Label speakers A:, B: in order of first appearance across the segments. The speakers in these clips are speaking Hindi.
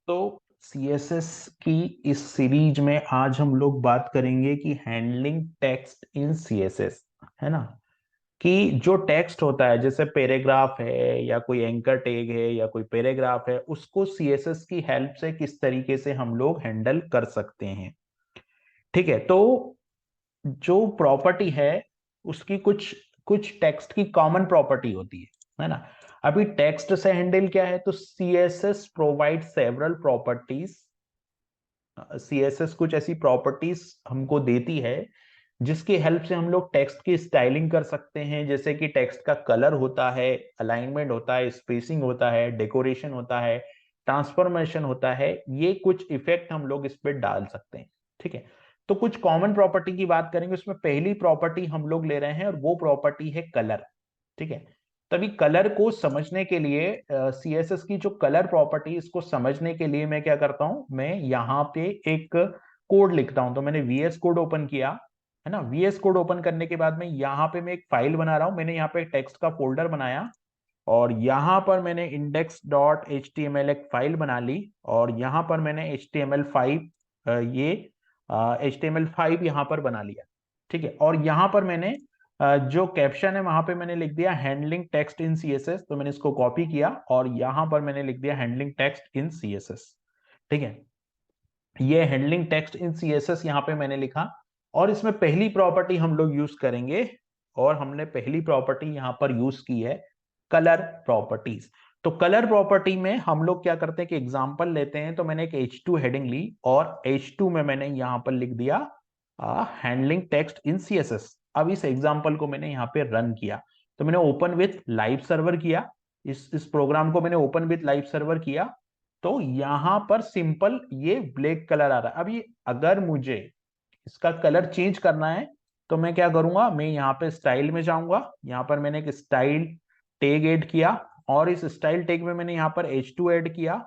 A: तो सीएसएस की इस सीरीज में आज हम लोग बात करेंगे कि हैंडलिंग टेक्स्ट इन सीएसएस, है ना। कि जो टेक्स्ट होता है जैसे पैराग्राफ है या कोई एंकर टैग है या कोई पैराग्राफ है, उसको सीएसएस की हेल्प से किस तरीके से हम लोग हैंडल कर सकते हैं। ठीक है, तो जो प्रॉपर्टी है उसकी कुछ कुछ टेक्स्ट की कॉमन प्रॉपर्टी होती है ना। अभी टेक्स्ट से हैंडल क्या है, तो CSS provide several properties. CSS कुछ ऐसी प्रॉपर्टीज हमको देती है जिसकी हेल्प से हम लोग टेक्स्ट की स्टाइलिंग कर सकते हैं, जैसे कि टेक्स्ट का कलर होता है, अलाइनमेंट होता है, स्पेसिंग होता है, डेकोरेशन होता है, ट्रांसफॉर्मेशन होता है। ये कुछ इफेक्ट हम लोग इस पे डाल सकते हैं। ठीक है, तो कुछ कॉमन प्रॉपर्टी की बात करेंगे। उसमें पहली प्रॉपर्टी हम लोग ले रहे हैं और वो प्रॉपर्टी है कलर। ठीक है, तभी कलर को समझने के लिए सीएसएस की जो कलर प्रॉपर्टी, इसको समझने के लिए मैं क्या करता हूं, मैं यहाँ पे एक कोड लिखता हूं। तो मैंने वीएस कोड ओपन किया, है ना। वीएस कोड ओपन करने के बाद में यहाँ पे मैं एक फाइल बना रहा हूं। मैंने यहाँ पे एक टेक्स्ट का फोल्डर बनाया और यहाँ पर मैंने index dot H T M L एक फाइल बना ली और यहाँ पर मैंने HTML5 ये HTML5 यहाँ पर बना लिया। ठीक है, और यहाँ पर मैंने जो कैप्शन है वहां पे मैंने लिख दिया हैंडलिंग टेक्स्ट इन सीएसएस। तो मैंने इसको कॉपी किया और यहाँ पर मैंने लिख दिया हैंडलिंग टेक्स्ट इन सीएसएस। ठीक है, ये हैंडलिंग टेक्स्ट इन सीएसएस यहाँ पे मैंने लिखा और इसमें पहली प्रॉपर्टी हम लोग यूज करेंगे और हमने पहली प्रॉपर्टी यहाँ पर यूज की है कलर प्रॉपर्टीज। तो कलर प्रॉपर्टी में हम लोग क्या करते हैं कि एग्जांपल लेते हैं। तो मैंने एक H2 हेडिंग ली और H2 में मैंने यहाँ पर लिख दिया हैंडलिंग टेक्स्ट इन सीएसएस। अब इस एग्जांपल को मैंने यहाँ पे रन किया, तो मैंने ओपन विथ लाइव सर्वर किया। इस प्रोग्राम को मैंने ओपन विथ लाइव सर्वर किया, तो यहां पर सिंपल ये ब्लैक कलर आ रहा है। अभी अगर मुझे इसका कलर चेंज करना है तो मैं क्या करूंगा, मैं यहाँ पे स्टाइल में जाऊंगा। यहाँ पर मैंने एक स्टाइल टैग ऐड किया और इस स्टाइल टैग में मैंने यहाँ पर H2 ऐड किया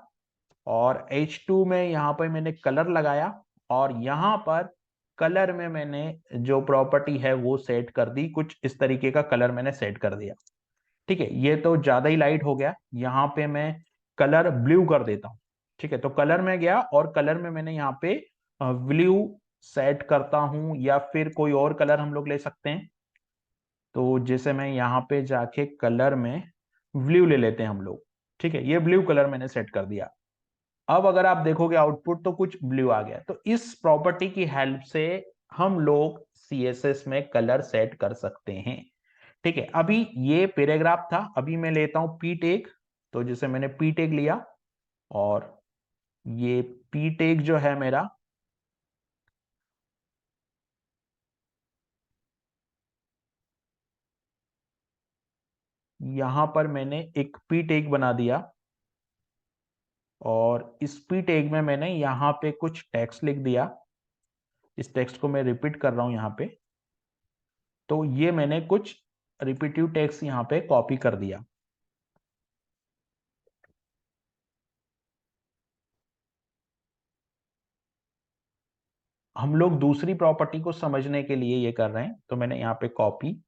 A: और H2 में यहाँ पर मैंने कलर लगाया और यहाँ पर कलर में मैंने जो प्रॉपर्टी है वो सेट कर दी। कुछ इस तरीके का कलर मैंने सेट कर दिया। ठीक है, ये तो ज्यादा ही लाइट हो गया, यहाँ पे मैं कलर ब्लू कर देता हूँ। ठीक है, तो कलर में गया और कलर में मैंने यहाँ पे ब्लू सेट करता हूं या फिर कोई और कलर हम लोग ले सकते हैं। तो जैसे मैं यहाँ पे जाके कलर में ब्लू ले लेते हैं हम लोग। ठीक है, ये ब्लू कलर मैंने सेट कर दिया। अब अगर आप देखोगे आउटपुट तो कुछ ब्लू आ गया। तो इस प्रॉपर्टी की हेल्प से हम लोग सीएसएस में कलर सेट कर सकते हैं। ठीक है, अभी ये पैराग्राफ था, अभी मैं लेता हूं पी टेग। तो जैसे मैंने पी टेग लिया और ये पी टेग जो है मेरा, यहां पर मैंने एक पी टेग बना दिया और इस पी टेग में मैंने यहाँ पे कुछ टेक्स्ट लिख दिया। इस टेक्स्ट को मैं रिपीट कर रहा हूं यहाँ पे। तो ये मैंने कुछ रिपीटिव टेक्स्ट यहाँ पे कॉपी कर दिया। हम लोग दूसरी प्रॉपर्टी को समझने के लिए ये कर रहे हैं। तो मैंने यहाँ पे कॉपी,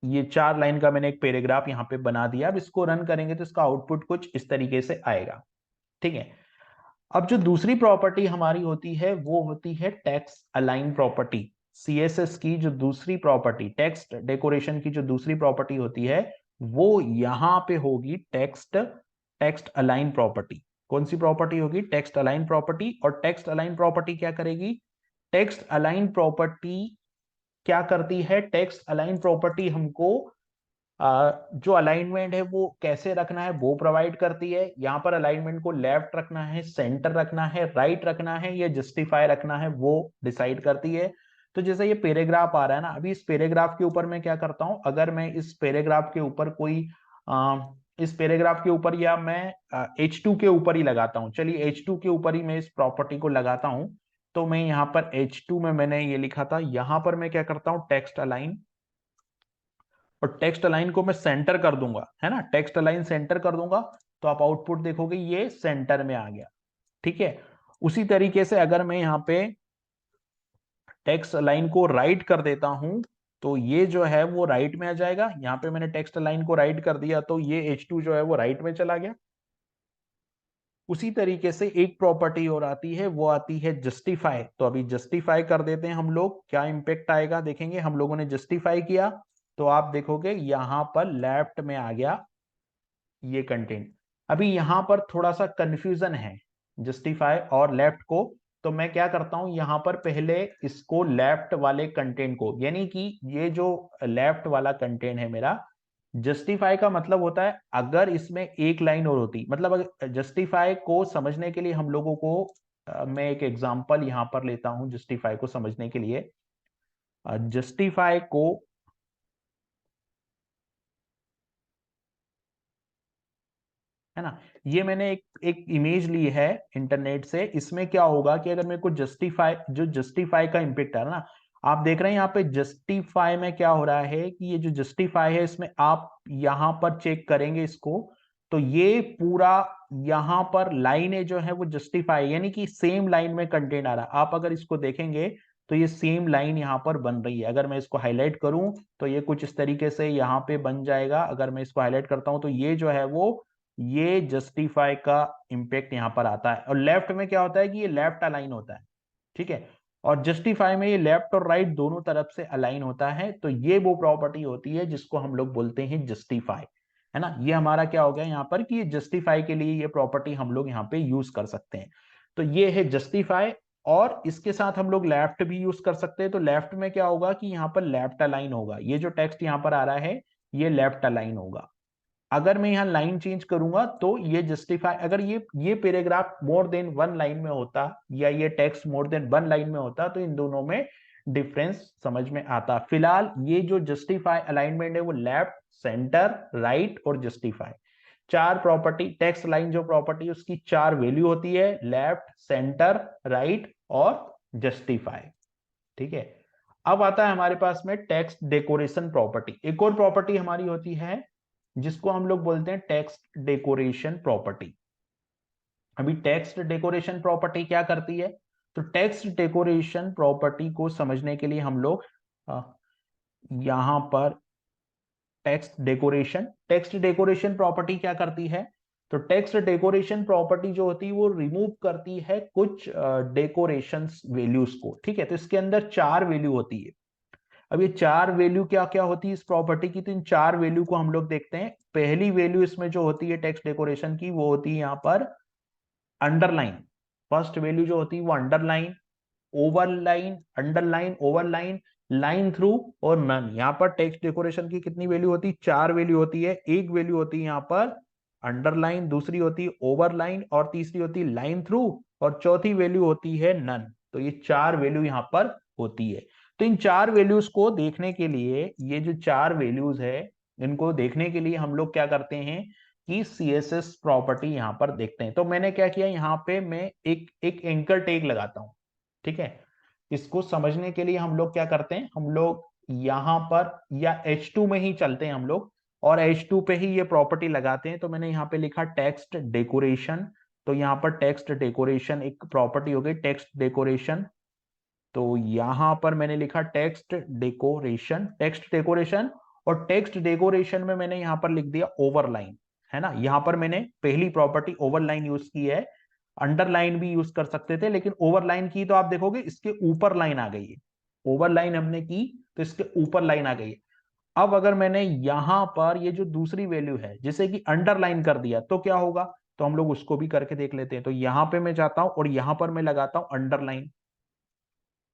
A: ये 4 लाइन का मैंने एक पैराग्राफ यहाँ पे बना दिया। अब इसको रन करेंगे तो इसका आउटपुट कुछ इस तरीके से आएगा। ठीक है, अब जो दूसरी प्रॉपर्टी हमारी होती है वो होती है टेक्स्ट अलाइन प्रॉपर्टी। सीएसएस की जो दूसरी प्रॉपर्टी, टेक्स्ट डेकोरेशन की जो दूसरी प्रॉपर्टी होती है वो यहाँ पे होगी टेक्स्ट टेक्स्ट अलाइन प्रॉपर्टी। कौन सी प्रॉपर्टी होगी? Text align property. और टेक्स्ट अलाइन प्रॉपर्टी क्या करेगी? टेक्स्ट अलाइन प्रॉपर्टी क्या करती है? टेक्स्ट अलाइन प्रॉपर्टी हमको जो अलाइनमेंट है वो कैसे रखना है वो प्रोवाइड करती है। यहाँ पर अलाइनमेंट को लेफ्ट रखना है, सेंटर रखना है, राइट रखना है या जस्टिफाई रखना है वो डिसाइड करती है। तो जैसे ये पैराग्राफ आ रहा है ना, अभी इस पैराग्राफ के ऊपर मैं क्या करता हूं, अगर मैं इस पैराग्राफ के ऊपर कोई इस पैराग्राफ के ऊपर या मैं H2 के ऊपर ही लगाता हूं। चलिए H2 के ऊपर ही मैं इस प्रॉपर्टी को लगाता हूं। तो मैं यहाँ पर H2 में मैंने ये लिखा था, यहाँ पर मैं क्या करता हूँ, टेक्स्ट अलाइन, और टेक्स्ट अलाइन को मैं सेंटर कर दूंगा, है ना। टेक्स्ट अलाइन सेंटर कर दूंगा तो आप आउटपुट देखोगे ये सेंटर में आ गया। ठीक है, उसी तरीके से अगर मैं यहाँ पे टेक्स्ट अलाइन को राइट कर देता हूं तो ये जो है वो राइट में आ जाएगा। यहाँ पे मैंने टेक्स्ट अलाइन को राइट कर दिया तो ये H2 जो है वो राइट में चला गया। उसी तरीके से एक प्रॉपर्टी और आती है, वो आती है जस्टिफाई। तो अभी जस्टिफाई कर देते हैं हम लोग, क्या इंपैक्ट आएगा देखेंगे। हम लोगों ने जस्टिफाई किया तो आप देखोगे यहां पर लेफ्ट में आ गया ये कंटेंट। अभी यहां पर थोड़ा सा कंफ्यूजन है जस्टिफाई और लेफ्ट को, तो मैं क्या करता हूं यहां पर पहले इसको लेफ्ट वाले कंटेंट को, यानी कि ये जो लेफ्ट वाला कंटेंट है मेरा, जस्टिफाई का मतलब होता है अगर इसमें एक लाइन और होती, मतलब अगर जस्टिफाई को समझने के लिए हम लोगों को मैं एक एग्जांपल यहां पर लेता हूं जस्टिफाई को समझने के लिए। जस्टिफाई को, है ना, ये मैंने एक इमेज ली है इंटरनेट से। इसमें क्या होगा कि अगर मेरे को जस्टिफाई, जो जस्टिफाई का इंपैक्ट है ना, आप देख रहे हैं यहाँ पे जस्टिफाई में क्या हो रहा है कि ये जो जस्टिफाई है इसमें आप यहां पर चेक करेंगे इसको, तो ये पूरा यहां पर लाइनें जो है वो जस्टिफाई, यानी कि सेम लाइन में कंटेंट आ रहा है। आप अगर इसको देखेंगे तो ये सेम लाइन यहाँ पर बन रही है। अगर मैं इसको हाईलाइट करूं तो ये कुछ इस तरीके से यहाँ पे बन जाएगा। अगर मैं इसको हाईलाइट करता हूं तो ये जो है वो, ये जस्टिफाई का इंपैक्ट यहां पर आता है। और लेफ्ट में क्या होता है कि ये लेफ्ट अलाइन होता है, ठीक है। और जस्टिफाई में ये लेफ्ट और राइट दोनों तरफ से अलाइन होता है। तो ये वो प्रॉपर्टी होती है जिसको हम लोग बोलते हैं जस्टिफाई, है ना। ये हमारा क्या हो गया यहाँ पर कि ये जस्टिफाई के लिए ये प्रॉपर्टी हम लोग यहाँ पे यूज कर सकते हैं। तो ये है जस्टिफाई। और इसके साथ हम लोग लेफ्ट भी यूज कर सकते हैं। तो लेफ्ट में क्या होगा कि यहाँ पर लेफ्ट अलाइन होगा, ये जो टेक्स्ट यहाँ पर आ रहा है ये लेफ्ट अलाइन होगा। अगर मैं यहाँ लाइन चेंज करूंगा तो ये जस्टिफाई, अगर ये paragraph more than one line में होता या ये text more than one line में होता तो इन दोनों में डिफरेंस समझ में आता। फिलहाल ये जो जस्टिफाई अलाइनमेंट है वो लेफ्ट, सेंटर, राइट और जस्टिफाई, चार प्रॉपर्टी, टेक्स्ट लाइन जो प्रॉपर्टी उसकी चार वैल्यू होती है, लेफ्ट, सेंटर, राइट और जस्टिफाई, ठीक है। अब आता है हमारे पास में टेक्स्ट डेकोरेशन प्रॉपर्टी। एक और प्रॉपर्टी हमारी होती है जिसको हम लोग बोलते हैं टेक्स्ट डेकोरेशन प्रॉपर्टी। अभी टेक्स्ट डेकोरेशन प्रॉपर्टी क्या करती है, तो टेक्स्ट डेकोरेशन प्रॉपर्टी को समझने के लिए हम लोग यहां पर टेक्स्ट डेकोरेशन प्रॉपर्टी क्या करती है, तो टेक्स्ट डेकोरेशन प्रॉपर्टी जो होती है वो रिमूव करती है कुछ डेकोरेशन वैल्यूज को, ठीक है। तो इसके अंदर चार वैल्यू होती है। अब ये चार वैल्यू क्या क्या होती है इस प्रॉपर्टी की, तो इन चार वैल्यू को हम लोग देखते हैं। पहली वैल्यू इसमें जो होती है टेक्स्ट डेकोरेशन की वो होती है यहाँ पर अंडरलाइन। फर्स्ट वैल्यू जो होती है वो underline, overline, underline, overline, line through और नन। यहाँ पर टेक्स्ट डेकोरेशन की कितनी वैल्यू होती है, चार वैल्यू होती है। एक वैल्यू होती है यहाँ पर अंडरलाइन, दूसरी होती है ओवरलाइन और तीसरी होती है लाइन थ्रू और चौथी वैल्यू होती है नन। तो ये चार वैल्यू यहाँ पर होती है। तो इन चार वैल्यूज को देखने के लिए, ये जो चार वैल्यूज है इनको देखने के लिए हम लोग क्या करते हैं कि सीएसएस प्रॉपर्टी यहां पर देखते हैं। तो मैंने क्या किया, यहाँ पे मैं एक एक एंकर टैग लगाता हूं, ठीक है। इसको समझने के लिए हम लोग क्या करते हैं, हम लोग यहां पर या H2 में ही चलते हैं हम लोग और H2 पे ही ये प्रॉपर्टी लगाते हैं। तो मैंने यहाँ पे लिखा टेक्स्ट डेकोरेशन। तो यहाँ पर टेक्स्ट डेकोरेशन एक प्रॉपर्टी हो गई, टेक्स्ट डेकोरेशन। तो यहां पर मैंने लिखा टेक्स्ट डेकोरेशन, टेक्स्ट डेकोरेशन। और टेक्स्ट डेकोरेशन में मैंने यहां पर लिख दिया ओवरलाइन, है ना। यहां पर मैंने पहली प्रॉपर्टी ओवरलाइन यूज की है। अंडरलाइन भी यूज कर सकते थे लेकिन ओवरलाइन की तो आप देखोगे इसके ऊपर लाइन आ गई है। ओवरलाइन हमने की तो इसके ऊपर लाइन आ गई है। अब अगर मैंने यहां पर ये जो दूसरी वैल्यू है जिसे कि अंडरलाइन कर दिया तो क्या होगा, तो हम लोग उसको भी करके देख लेते हैं। तो यहां पे मैं जाता हूं और यहां पर मैं लगाता हूं अंडरलाइन।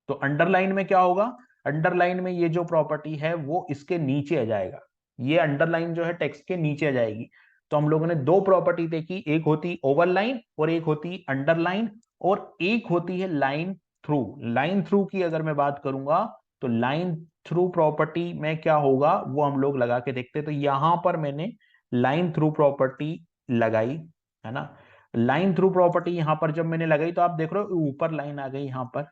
A: तो अंडरलाइन में क्या होगा, अंडरलाइन में ये जो प्रॉपर्टी है वो इसके नीचे आ जाएगा। ये अंडरलाइन जो है टेक्स्ट के नीचे आ जाएगी। तो हम लोगों ने दो प्रॉपर्टी देखी, एक होती ओवरलाइन और एक होती अंडरलाइन और एक होती है लाइन थ्रू। लाइन थ्रू की अगर मैं बात करूंगा तो लाइन थ्रू प्रॉपर्टी में क्या होगा वो हम लोग लगा के देखते हैं। तो यहां पर मैंने लाइन थ्रू प्रॉपर्टी लगाई, है ना। लाइन थ्रू प्रॉपर्टी यहां पर जब मैंने लगाई तो आप देख रहे हो ऊपर लाइन आ गई यहां पर।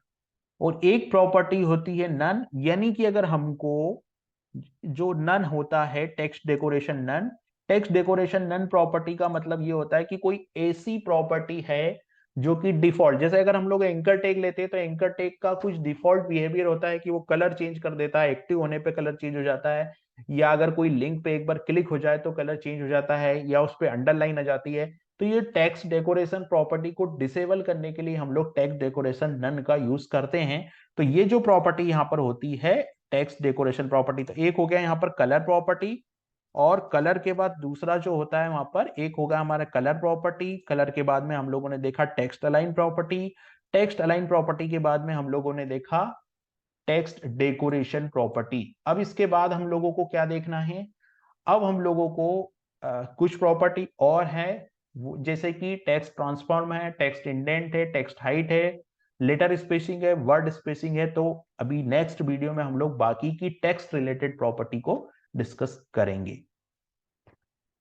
A: और एक प्रॉपर्टी होती है नन, यानी कि अगर हमको जो नन होता है text decoration none, text decoration none property का मतलब ये होता है कि कोई ऐसी प्रॉपर्टी है जो कि डिफॉल्ट, जैसे अगर हम लोग एंकर टैग लेते हैं तो एंकर टैग का कुछ डिफॉल्ट बिहेवियर होता है कि वो कलर चेंज कर देता है, एक्टिव होने पे कलर चेंज हो जाता है, या अगर कोई लिंक पे एक बार क्लिक हो जाए तो कलर चेंज हो जाता है, या उस पर अंडरलाइन आ जाती है। तो ये टेक्स्ट डेकोरेशन प्रॉपर्टी को डिसेबल करने के लिए हम लोग टेक्स्ट डेकोरेशन नन का यूज करते हैं। तो ये जो प्रॉपर्टी यहाँ पर होती है टेक्स्ट डेकोरेशन प्रॉपर्टी, तो एक हो गया यहाँ पर कलर प्रॉपर्टी, और कलर के बाद दूसरा जो होता है वहां पर एक होगा हमारा कलर प्रॉपर्टी। कलर के बाद में हम लोगों ने देखा text align property. Text align property के बाद में हम लोगों ने देखा टेक्स्ट डेकोरेशन प्रॉपर्टी। अब इसके बाद हम लोगों को क्या देखना है, अब हम लोगों को कुछ प्रॉपर्टी और है, जैसे कि टेक्स्ट ट्रांसफॉर्म है, टेक्स्ट इंडेंट है, टेक्स्ट हाइट है, लेटर स्पेसिंग है, वर्ड स्पेसिंग है। तो अभी नेक्स्ट वीडियो में हम लोग बाकी की टेक्स्ट रिलेटेड प्रॉपर्टी को डिस्कस करेंगे।